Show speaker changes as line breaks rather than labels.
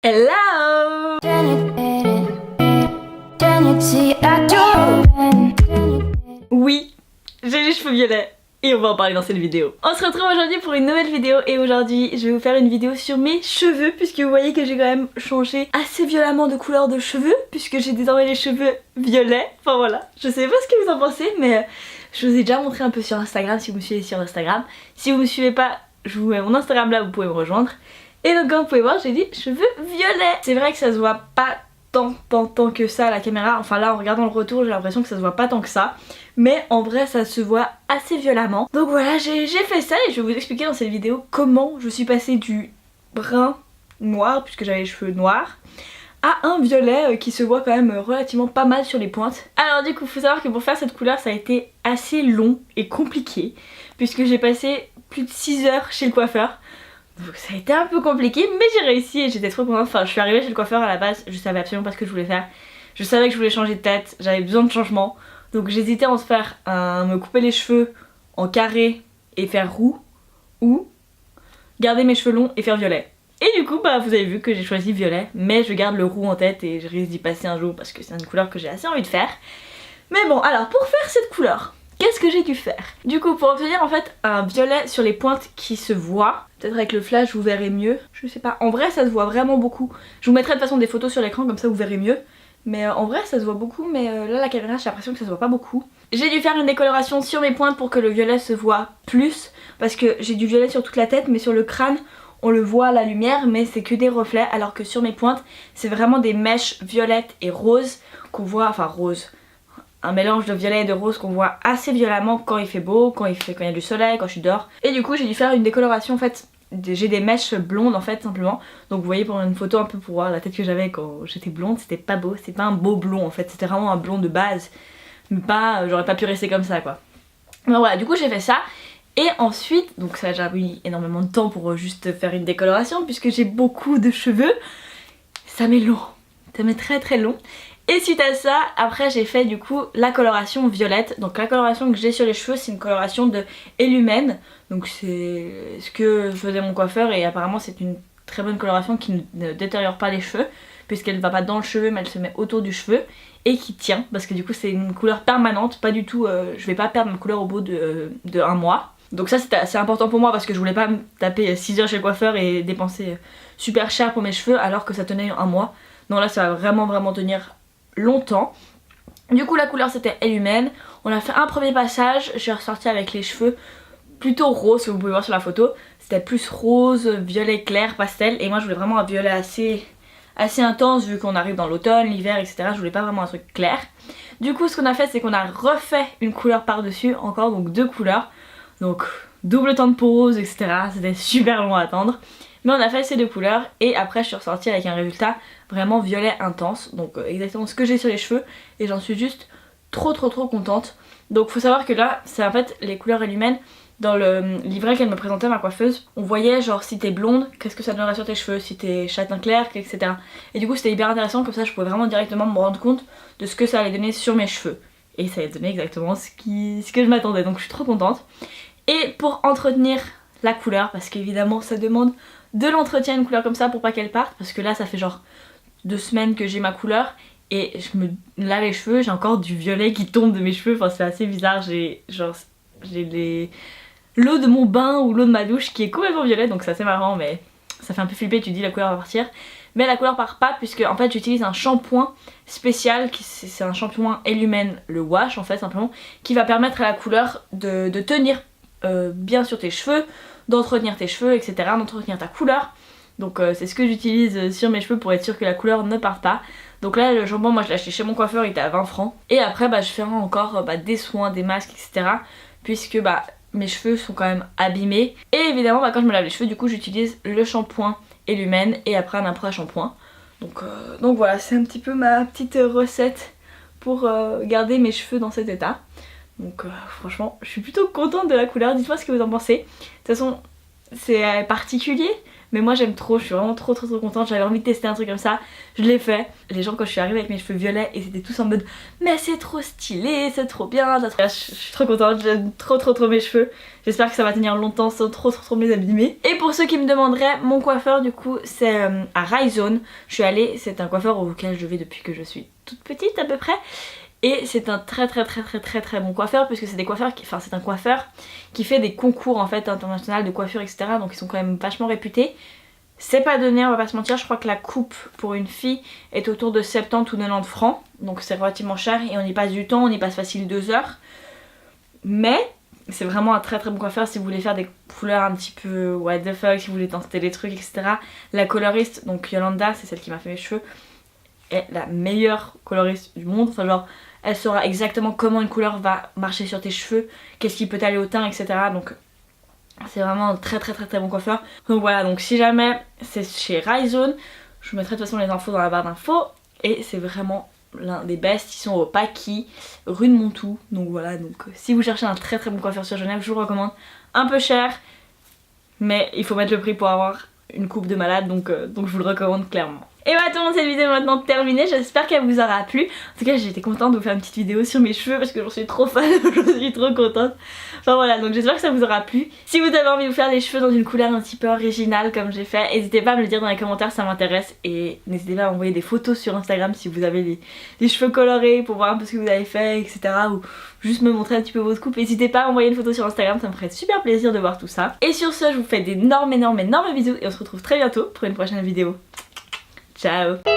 Hello! Oui, j'ai les cheveux violets et on va en parler dans cette vidéo. On se retrouve aujourd'hui pour une nouvelle vidéo et aujourd'hui je vais vous faire une vidéo sur mes cheveux puisque vous voyez que j'ai quand même changé assez violemment de couleur de cheveux puisque j'ai désormais les cheveux violets. Enfin voilà, je sais pas ce que vous en pensez mais je vous ai déjà montré un peu sur Instagram si vous me suivez sur Instagram. Si vous me suivez pas, je vous mets mon Instagram là, vous pouvez me rejoindre. Et donc comme vous pouvez voir j'ai dit cheveux violets. C'est vrai que ça se voit pas tant que ça à la caméra, enfin là en regardant le retour j'ai l'impression que ça se voit pas tant que ça, mais en vrai ça se voit assez violemment. Donc voilà, j'ai fait ça et je vais vous expliquer dans cette vidéo comment je suis passée du brun noir, puisque j'avais les cheveux noirs, à un violet qui se voit quand même relativement pas mal sur les pointes. Alors du coup faut savoir que pour faire cette couleur ça a été assez long et compliqué, puisque j'ai passé plus de 6 heures chez le coiffeur. Donc ça a été un peu compliqué mais j'ai réussi et j'étais trop contente. Enfin je suis arrivée chez le coiffeur à la base, je savais absolument pas ce que je voulais faire. Je savais que je voulais changer de tête, j'avais besoin de changement. Donc j'hésitais en me couper les cheveux en carré et faire roux, ou garder mes cheveux longs et faire violet. Et du coup bah vous avez vu que j'ai choisi violet, mais je garde le roux en tête et je risque d'y passer un jour parce que c'est une couleur que j'ai assez envie de faire. Mais bon, alors pour faire cette couleur, qu'est-ce que j'ai dû faire? Du coup pour obtenir en fait un violet sur les pointes qui se voit, peut-être avec le flash vous verrez mieux, je sais pas, en vrai ça se voit vraiment beaucoup. Je vous mettrai de toute façon des photos sur l'écran comme ça vous verrez mieux. Mais en vrai ça se voit beaucoup, mais là la caméra j'ai l'impression que ça se voit pas beaucoup. J'ai dû faire une décoloration sur mes pointes pour que le violet se voit plus, parce que j'ai du violet sur toute la tête mais sur le crâne on le voit à la lumière mais c'est que des reflets, alors que sur mes pointes c'est vraiment des mèches violettes et roses qu'on voit, enfin rose, un mélange de violet et de rose qu'on voit assez violemment quand il fait beau, quand il y a du soleil, quand je suis dehors. Et du coup j'ai dû faire une décoloration en fait. J'ai des mèches blondes en fait simplement. Donc vous voyez pour une photo un peu pour voir la tête que j'avais quand j'étais blonde, c'était pas beau, c'était pas un beau blond en fait, c'était vraiment un blond de base. Mais pas, j'aurais pas pu rester comme ça quoi. Donc voilà, du coup j'ai fait ça. Et ensuite, donc ça j'ai mis énormément de temps pour juste faire une décoloration puisque j'ai beaucoup de cheveux. Ça met long, ça met très long. Et suite à ça, après j'ai fait du coup la coloration violette. Donc la coloration que j'ai sur les cheveux c'est une coloration de Elumen. Donc c'est ce que faisait mon coiffeur et apparemment c'est une très bonne coloration qui ne détériore pas les cheveux, puisqu'elle ne va pas dans le cheveu mais elle se met autour du cheveu et qui tient, parce que du coup c'est une couleur permanente, pas du tout, je vais pas perdre ma couleur au bout de un mois. Donc ça c'était assez important pour moi parce que je voulais pas me taper 6 heures chez le coiffeur et dépenser super cher pour mes cheveux alors que ça tenait un mois. Non là ça va vraiment tenir longtemps. Du coup la couleur c'était Elumen. On a fait un premier passage, je suis ressortie avec les cheveux plutôt rose, vous pouvez voir sur la photo. C'était plus rose, violet clair, pastel, et moi je voulais vraiment un violet assez intense vu qu'on arrive dans l'automne, l'hiver, etc. Je voulais pas vraiment un truc clair. Du coup ce qu'on a fait c'est qu'on a refait une couleur par dessus, encore donc 2 couleurs. Donc double teinte de peau rose, etc. C'était super long à attendre. Mais on a fait ces 2 couleurs et après je suis ressortie avec un résultat vraiment violet intense. Donc exactement ce que j'ai sur les cheveux et j'en suis juste trop contente. Donc faut savoir que là c'est en fait les couleurs Elumen. Dans le livret qu'elle me présentait, ma coiffeuse, on voyait genre si t'es blonde, qu'est-ce que ça donnerait sur tes cheveux, si t'es châtain clair, etc. Et du coup c'était hyper intéressant, comme ça je pouvais vraiment directement me rendre compte de ce que ça allait donner sur mes cheveux. Et ça allait donner exactement ce que je m'attendais, donc je suis trop contente. Et pour entretenir la couleur, parce qu'évidemment ça demande de l'entretien, une couleur comme ça pour pas qu'elle parte, parce que là ça fait genre 2 semaines que j'ai ma couleur et je me lave les cheveux, j'ai encore du violet qui tombe de mes cheveux, enfin c'est assez bizarre, j'ai l'eau de mon bain ou l'eau de ma douche qui est complètement violette, donc c'est assez marrant mais ça fait un peu flipper, tu te dis la couleur va partir. Mais la couleur part pas puisque en fait j'utilise un shampoing spécial, c'est un shampoing Elumen, le wash en fait simplement, qui va permettre à la couleur de tenir bien sur tes cheveux, d'entretenir tes cheveux, etc., d'entretenir ta couleur. Donc c'est ce que j'utilise sur mes cheveux pour être sûr que la couleur ne parte pas. Donc là le shampoing moi je l'ai acheté chez mon coiffeur, il était à 20 francs. Et après je ferai encore des soins, des masques, etc. Puisque mes cheveux sont quand même abîmés. Et évidemment quand je me lave les cheveux du coup j'utilise le shampoing Elumen et après un après shampoing. Donc voilà, c'est un petit peu ma petite recette pour garder mes cheveux dans cet état. Donc franchement je suis plutôt contente de la couleur, dites-moi ce que vous en pensez. De toute façon c'est particulier mais moi j'aime trop, je suis vraiment trop contente. J'avais envie de tester un truc comme ça, je l'ai fait. Les gens quand je suis arrivée avec mes cheveux violets, ils étaient tous en mode mais c'est trop stylé, c'est trop bien. Je suis trop contente, j'aime trop mes cheveux. J'espère que ça va tenir longtemps sans trop me les abîmer. Et pour ceux qui me demanderaient, mon coiffeur du coup c'est à Ryzone. Je suis allée, c'est un coiffeur auquel je vais depuis que je suis toute petite à peu près. Et c'est un très bon coiffeur, puisque c'est des coiffeurs c'est un coiffeur qui fait des concours en fait internationaux de coiffure, etc. Donc ils sont quand même vachement réputés. C'est pas donné, on va pas se mentir, je crois que la coupe pour une fille est autour de 70 ou 90 francs. Donc c'est relativement cher et on y passe du temps, on y passe facile 2 heures. Mais c'est vraiment un très bon coiffeur si vous voulez faire des couleurs un petit peu what the fuck, si vous voulez tenter des trucs, etc. La coloriste, donc Yolanda, c'est celle qui m'a fait mes cheveux, est la meilleure coloriste du monde. Enfin genre, elle saura exactement comment une couleur va marcher sur tes cheveux, qu'est-ce qui peut aller au teint, etc. Donc c'est vraiment un très bon coiffeur. Donc voilà, donc si jamais c'est chez Ryzone, je vous mettrai de toute façon les infos dans la barre d'infos. Et c'est vraiment l'un des best, ils sont au Paquis, rue de Montou. Donc voilà, donc si vous cherchez un très bon coiffeur sur Genève, je vous le recommande. Un peu cher, mais il faut mettre le prix pour avoir une coupe de malade, donc je vous le recommande clairement. Et voilà tout le monde, cette vidéo est maintenant terminée, j'espère qu'elle vous aura plu. En tout cas j'ai été contente de vous faire une petite vidéo sur mes cheveux parce que j'en suis trop fan, je suis trop contente. Enfin voilà, donc j'espère que ça vous aura plu. Si vous avez envie de vous faire les cheveux dans une couleur un petit peu originale comme j'ai fait, n'hésitez pas à me le dire dans les commentaires, ça m'intéresse. Et n'hésitez pas à m'envoyer des photos sur Instagram si vous avez les cheveux colorés pour voir un peu ce que vous avez fait, etc. Ou juste me montrer un petit peu votre coupe. N'hésitez pas à m'envoyer une photo sur Instagram, ça me ferait super plaisir de voir tout ça. Et sur ce, je vous fais d'énormes bisous et on se retrouve très bientôt pour une prochaine vidéo. Ciao!